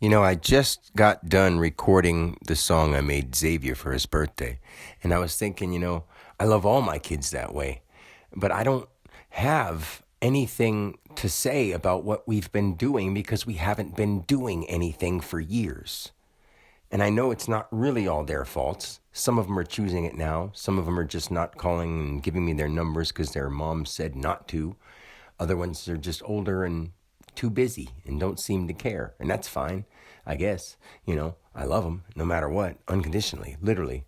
I just got done recording the song I made Xavier for his birthday. And I was thinking, I love all my kids that way. But I don't have anything to say about what we've been doing because we haven't been doing anything for years. And I know it's not really all their faults. Some of them are choosing it now. Some of them are just not calling and giving me their numbers because their mom said not to. Other ones are just older and too busy and don't seem to care. And that's fine, I guess. I love them no matter what, unconditionally, literally.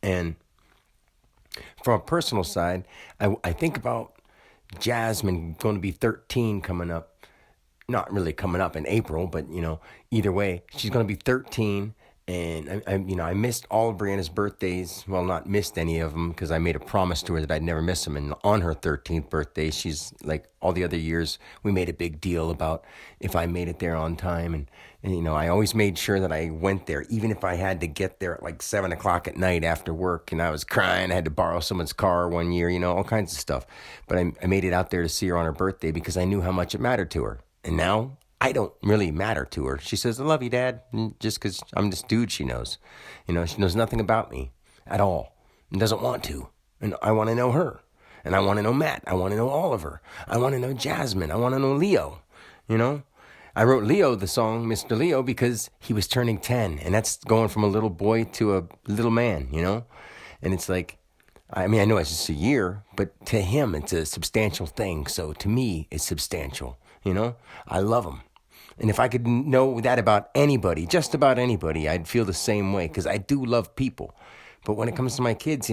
And from a personal side, I think about Jasmine going to be 13 coming up. Not really coming up in April, but either way, she's going to be 13. And I missed all of Brianna's birthdays. Well, not missed any of them because I made a promise to her that I'd never miss them. And on her 13th birthday, she's like all the other years, we made a big deal about if I made it there on time. And I always made sure that I went there, even if I had to get there at like 7 o'clock at night after work. And I was crying. I had to borrow someone's car one year, all kinds of stuff. But I made it out there to see her on her birthday because I knew how much it mattered to her. And now I don't really matter to her. She says, I love you, Dad, just because I'm this dude she knows. She knows nothing about me at all and doesn't want to. And I want to know her. And I want to know Matt. I want to know Oliver. I want to know Jasmine. I want to know Leo. I wrote Leo, the song, Mr. Leo, because he was turning 10. And that's going from a little boy to a little man, And it's like, I know it's just a year, but to him, it's a substantial thing. So to me, it's substantial. I love him. And if I could know that about anybody, just about anybody, I'd feel the same way because I do love people. But when it comes to my kids,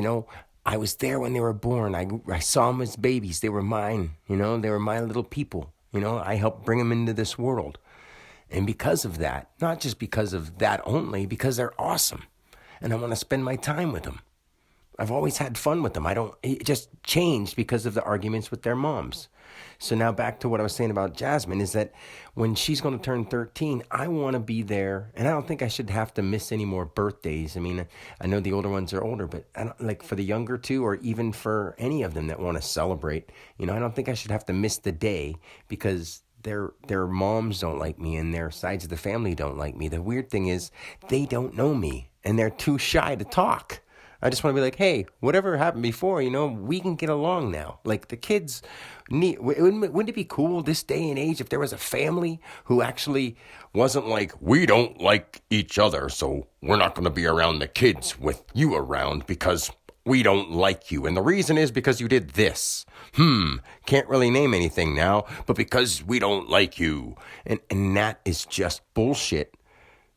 I was there when they were born. I saw them as babies. They were mine, they were my little people. I helped bring them into this world. And because of that, not just because of that only, because they're awesome. And I want to spend my time with them. I've always had fun with them. It just changed because of the arguments with their moms. So now back to what I was saying about Jasmine is that when she's going to turn 13, I want to be there. And I don't think I should have to miss any more birthdays. I know the older ones are older, but I don't, like for the younger two or even for any of them that want to celebrate, I don't think I should have to miss the day because their moms don't like me and their sides of the family don't like me. The weird thing is they don't know me and they're too shy to talk. I just want to be like, hey, whatever happened before, we can get along now. Like the kids wouldn't it be cool this day and age if there was a family who actually wasn't like, we don't like each other, so we're not going to be around the kids with you around because we don't like you. And the reason is because you did this. Can't really name anything now, but because we don't like you. And that is just bullshit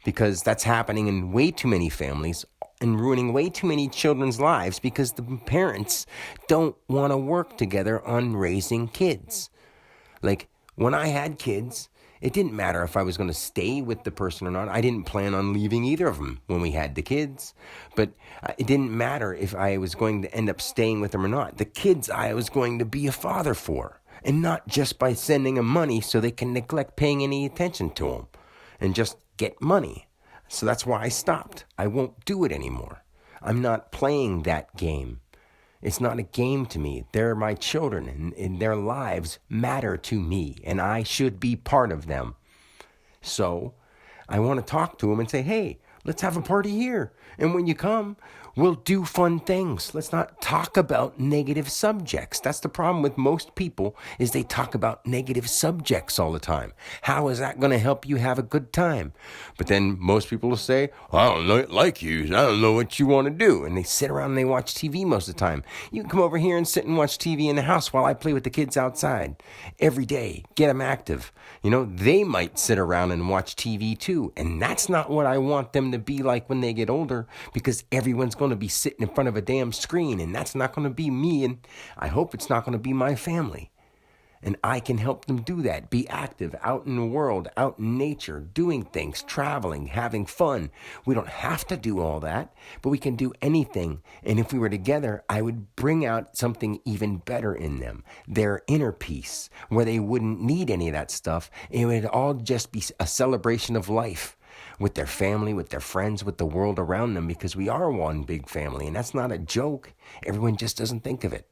because that's happening in way too many families and ruining way too many children's lives because the parents don't want to work together on raising kids. Like, when I had kids, it didn't matter if I was going to stay with the person or not. I didn't plan on leaving either of them when we had the kids. But it didn't matter if I was going to end up staying with them or not. The kids I was going to be a father for. And not just by sending them money so they can neglect paying any attention to them and just get money. So that's why I stopped. I won't do it anymore. I'm not playing that game. It's not a game to me. They're my children, and their lives matter to me, and I should be part of them. So I want to talk to them and say, hey, let's have a party here. And when you come, we'll do fun things. Let's not talk about negative subjects. That's the problem with most people is they talk about negative subjects all the time. How is that going to help you have a good time? But then most people will say, I don't like you. I don't know what you want to do. And they sit around and they watch TV most of the time. You can come over here and sit and watch TV in the house while I play with the kids outside every day. Get them active. They might sit around and watch TV too. And that's not what I want them to be like when they get older because everyone's going to be sitting in front of a damn screen and that's not going to be me and I hope it's not going to be my family. And I can help them do that. Be active out in the world, out in nature, doing things, traveling, having fun. We don't have to do all that, but we can do anything. And if we were together, I would bring out something even better in them. Their inner peace, where they wouldn't need any of that stuff. It would all just be a celebration of life with their family, with their friends, with the world around them, because we are one big family. And that's not a joke. Everyone just doesn't think of it.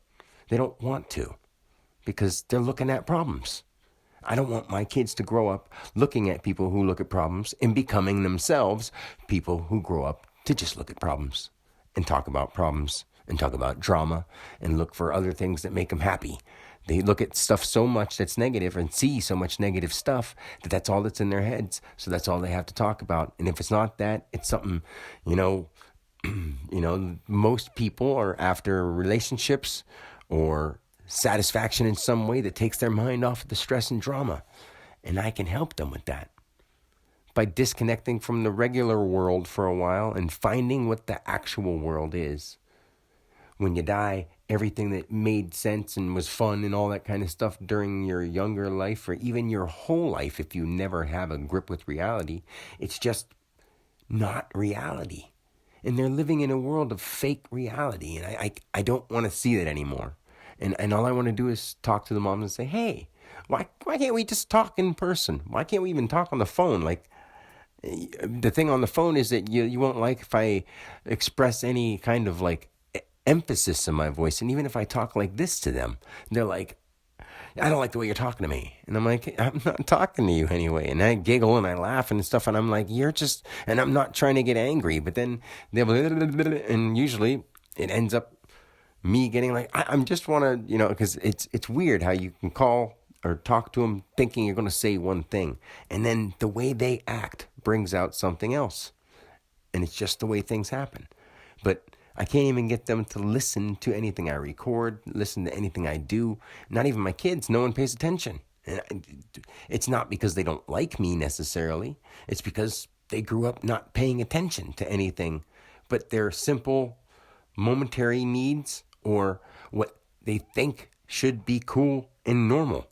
They don't want to. Because they're looking at problems. I don't want my kids to grow up looking at people who look at problems and becoming themselves people who grow up to just look at problems and talk about problems and talk about drama and look for other things that make them happy. They look at stuff so much that's negative and see so much negative stuff that that's all that's in their heads. So that's all they have to talk about. And if it's not that, it's something, you know, most people are after relationships or satisfaction in some way that takes their mind off of the stress and drama. And I can help them with that by disconnecting from the regular world for a while and finding what the actual world is. When you die, everything that made sense and was fun and all that kind of stuff during your younger life or even your whole life, if you never have a grip with reality, it's just not reality. And they're living in a world of fake reality. And I don't want to see that anymore. And all I want to do is talk to the moms and say, hey, why can't we just talk in person? Why can't we even talk on the phone? Like, the thing on the phone is that you won't like if I express any kind of like emphasis in my voice. And even if I talk like this to them, they're like, I don't like the way you're talking to me. And I'm like, I'm not talking to you anyway. And I giggle and I laugh and stuff. And I'm like, you're just, and I'm not trying to get angry. But then they'll, and usually it ends up me getting like, I'm just want to, because it's weird how you can call or talk to them thinking you're going to say one thing. And then the way they act brings out something else. And it's just the way things happen. But I can't even get them to listen to anything I record, listen to anything I do. Not even my kids. No one pays attention. And it's not because they don't like me necessarily. It's because they grew up not paying attention to anything but their simple momentary needs or what they think should be cool and normal.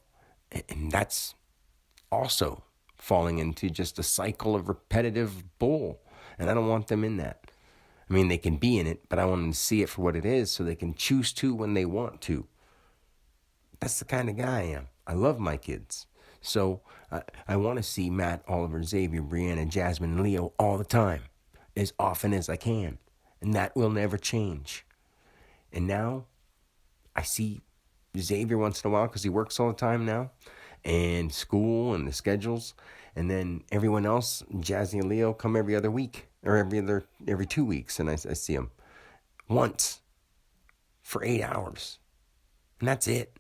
And that's also falling into just a cycle of repetitive bull. And I don't want them in that. I mean, they can be in it, but I want them to see it for what it is so they can choose to when they want to. That's the kind of guy I am. I love my kids. So I want to see Matt, Oliver, Xavier, Brianna, Jasmine, and Leo all the time, as often as I can. And that will never change. And now I see Xavier once in a while because he works all the time now, and school and the schedules. And then everyone else, Jazzy and Leo, come every other week or every 2 weeks. And I see them once for 8 hours. And that's it.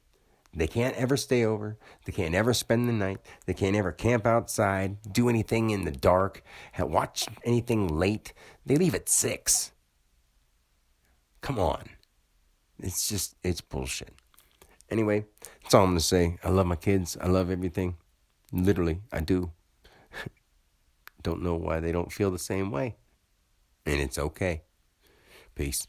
They can't ever stay over. They can't ever spend the night. They can't ever camp outside, do anything in the dark, watch anything late. They leave at 6. Come on. It's bullshit. Anyway, that's all I'm going to say. I love my kids. I love everything. Literally, I do. Don't know why they don't feel the same way. And it's okay. Peace.